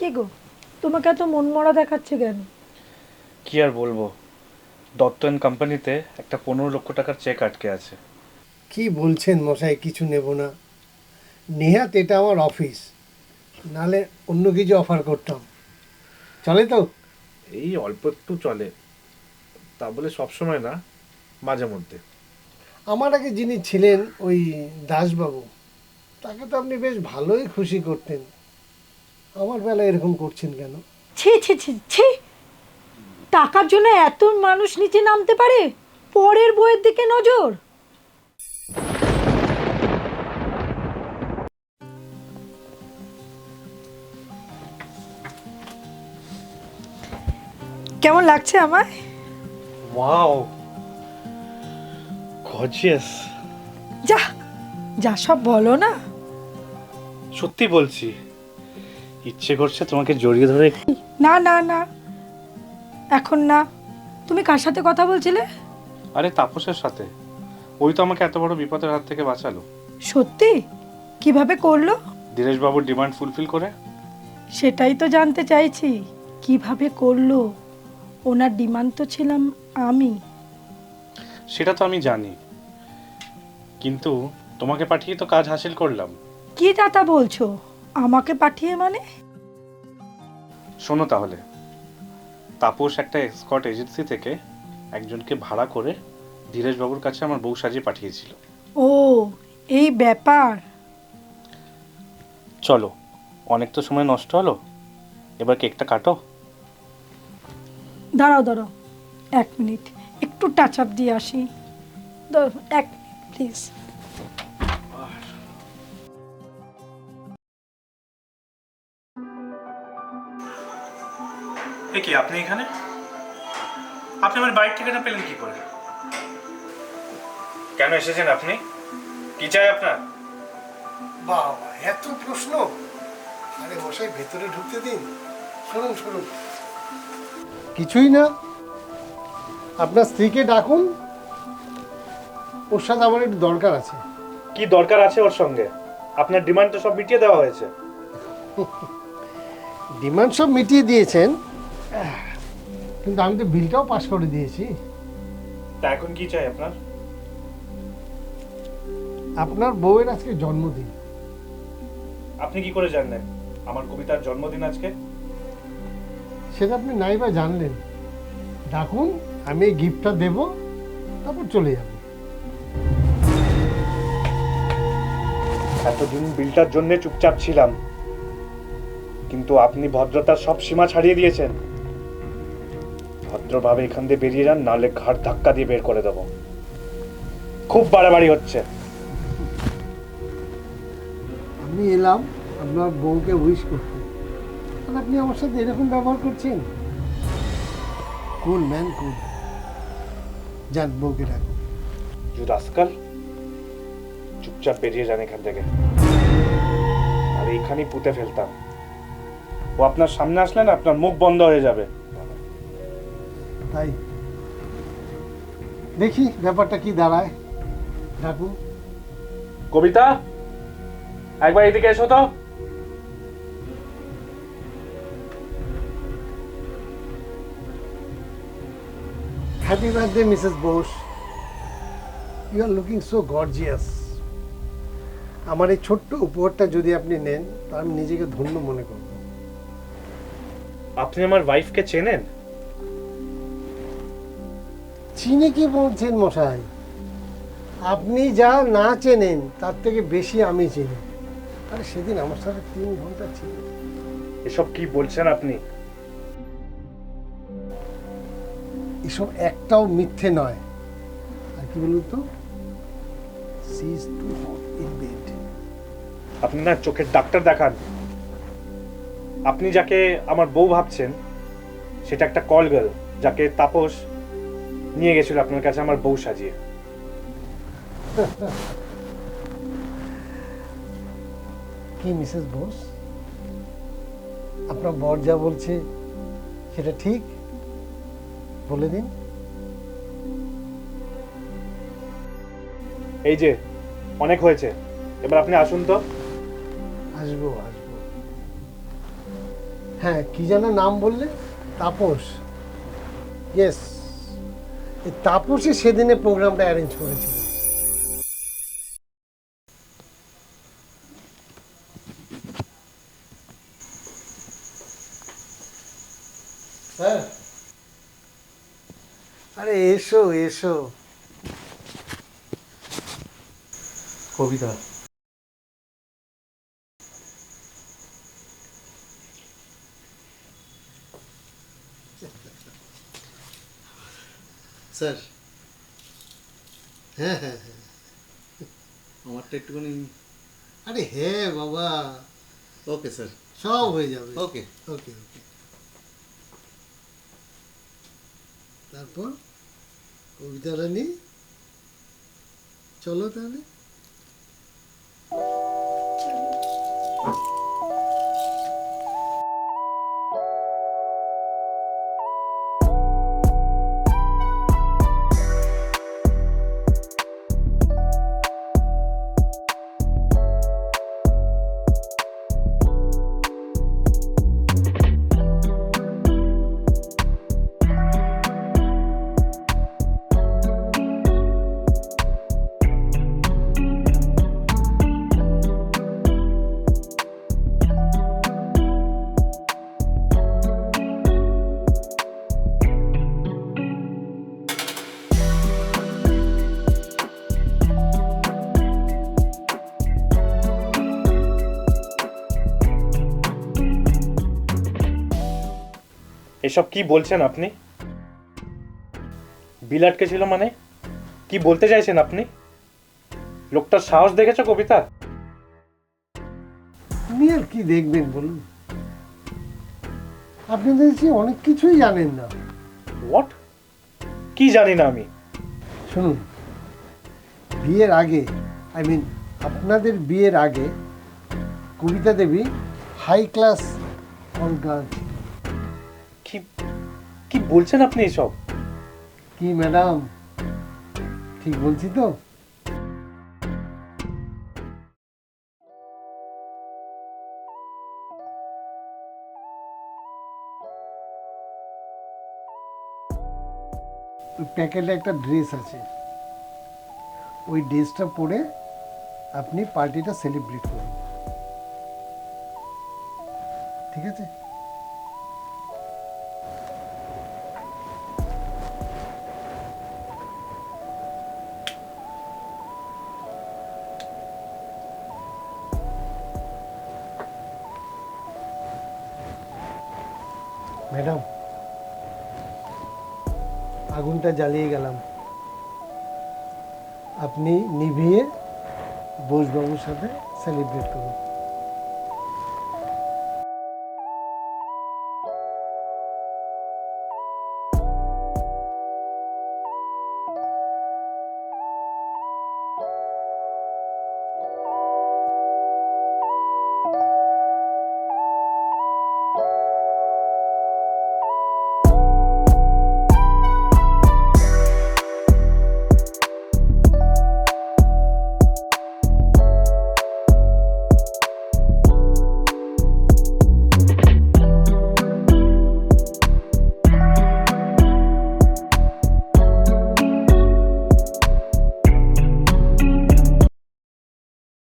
কি গো, তোমাকে এত মনমরা দেখাচ্ছে কেন? কি আর বলবো, দত্ত অ্যান্ড কোম্পানিতে একটা 15 লক্ষ টাকার চেক আটকে আছে। কি বলছেন মশাই? কিছু নেব না। নেহাত এটা আমার অফিস, নালে অন্য কিছু অফার করতাম। চলে তো? এই অল্প একটু চলে, তা বলে সবসময় না, মাঝে মধ্যে। আমার আগে যিনি ছিলেন ওই দাসবাবু, তাকে তো আপনি বেশ ভালোই খুশি করতেন। আমার বেলায় এরকম করছেন কেন? ছি ছি ছি ছি, টাকার জন্য এত মানুষ নিচে নামতে পারে? পরের বইয়ের দিকে নজর। কেমন লাগছে আমায়? Wow, gorgeous. যা যা সব বলো না। সত্যি বলছি, ইচ্ছে করছে তোমাকে জড়িয়ে ধরে। না না না, এখন না। তুমি কার সাথে কথা বলছিলে? আরে তাপসের সাথে, ওই তো আমাকে এত বড় বিপদের হাত থেকে বাঁচালো। সত্যি? কিভাবে করলো? ধীরেশবাবুর ডিমান্ড ফুলফিল করে। সেটাই তো জানতে চাইছি, কিভাবে করলো? ওনার ডিমান্ড তো ছিলাম আমি। সেটা তো আমি জানি, কিন্তু তোমাকে পাঠিয়ে তো কাজ হাসিল করলাম। কি দাদা বলছো? আমাকে পাঠিয়ে মানে? শোনো তাহলে, তাপস একটা এসকর্ট এজেন্সি থেকে একজনকে ভাড়া করে ধীরেশবাবুর কাছে আমার বউ সাজিয়ে পাঠিয়েছিল। ও, এই ব্যাপার। চলো, অনেক তো সময় নষ্ট হলো, এবার কেকটা কাটো। দাঁড়াও দাঁড়াও, 1 মিনিট, একটু টাচ আপ দিয়ে আসি। দাঁড়াও, 1 মিনিট প্লিজ। এ কি, আপনি এখানে? আপনি আমার বাইক ঠিকানা পেলেন কি করে? কেন এসেছেন আপনি? কি চাই আপনার? বাবা, এত প্রশ্ন! আরে মশাই, ভেতরে ঢুকতে দিন। শুনুন শুনুন, কিছুই না। আপনার স্ত্রীকে ডাকুন, ওর সাথে আমার একটু দরকার আছে। কি দরকার আছে ওর সঙ্গে? আপনার ডিমান্ড তো সব মিটিয়ে দেওয়া হয়েছে। ডিমান্ড সব মিটিয়ে দিয়েছেন, কিন্তু আমি তো বিলটাও পাস করে দিয়েছি। তা এখন কি চাই আপনার? আপনার বউয়ের আজকে জন্মদিন। আপনি কি করে জানলেন আমার কবিতার জন্মদিন আজকে? সেটা আপনি নাই বা জানলেন। ডাকুন, আমি এই গিফটটা দেব, তারপর চলে যাব। এতদিন বিলটার জন্য চুপচাপ ছিলাম, কিন্তু আপনি ভদ্রতার সব সীমা ছাড়িয়ে দিয়েছেন। ভদ্রভাবে এখান দিয়ে বেরিয়ে যান, নাহলে ঘাড় ধাক্কা দিয়ে বের করে দেবো। খুব বাড়াবাড়ি হচ্ছে। আমি এলাম আপনার বউকে উইশ করতে, আর আপনি আমার সাথে এরকম ব্যবহার করছেন? কুল ম্যান, কুল। যান, বউকে ডাকুন। রাস্কাল, চুপচাপ বেরিয়ে যান এখান থেকে, আর এইখানেই পুঁতে ফেলতাম। ও আপনার সামনে আসলে না, আপনার মুখ বন্ধ হয়ে যাবে। তাই দেখি ব্যাপারটা কি দাঁড়ায়। ডাকুন। কবিতা, একবার এদিকে এসো তো। Happy birthday Mrs Bose, you are looking so gorgeous. আমার এই ছোট্ট উপহারটা যদি আপনি নেন, তো আমি নিজেকে ধন্য মনে করব। আপনি আমার ওয়াইফকে চেনেন? চিনে কি বলছেন মশাই? আপনি যা না চেনেন তার থেকে বেশি আমি চিনি। আরে সেদিন আমার সাথে 3 ঘন্টা ছিল। এসব কি বলছেন আপনি? এসব একটাও মিথ্যে নয়। আর কি বলুন তো, she is too hot in bed. আপনি না চোখের ডাক্তার দেখান। আপনি যাকে আমার বউ ভাবছেন, সেটা একটা কল গার্ল, যাকে তাপস নিয়ে গেছিল আপনার কাছে আমার বউ সাজিয়ে। কি মিসেস বোস, আপনার বর যা বলছে সেটা ঠিক? বলে দিন। এই যে, অনেক হয়েছে, এবার আপনি আসুন তো। আসবো আসবো। হ্যাঁ, কি যেন নাম বললে? তাপস। ইয়েস, এই তাপসই সেদিনে প্রোগ্রামটা অ্যারেঞ্জ করেছিল। স্যার, আরে এসো এসো। কবিতা, স্যার, হ্যাঁ হ্যাঁ হ্যাঁ, আমারটা একটুখানি। আরে হ্যাঁ বাবা, ওকে স্যার। সব হয়ে যাবে। ওকে। ওকে ওকে। তারপর কবিতা রানী, চলো তাহলে। এসব কি বলছেন আপনি? বিল আটকে ছিল মানে? কি বলতে চাইছেন আপনি? লোকটার সাহস দেখেছো কবিতা? আপনি আর কি দেখবেন বলুন? আপনি দেখছি অনেক কিছুই জানেন না। হোয়াট? কি জানি না আমি? শুনুন, বিয়ের আগে, আই মিন আপনাদের বিয়ের আগে, কবিতা দেবী হাই ক্লাস অল গার্ল। কি কি বলছেন আপনি এসব? কি ম্যাডাম, ঠিক বলছি তো? ওই প্যাকেটে একটা ড্রেস আছে, ওই ড্রেসটা পরে আপনি পার্টিটা সেলিব্রেট করুন, ঠিক আছে? ম্যাডাম, আগুনটা জ্বালিয়ে গেলাম, আপনি নিভিয়ে বোসবাবুর সাথে সেলিব্রেট করুন।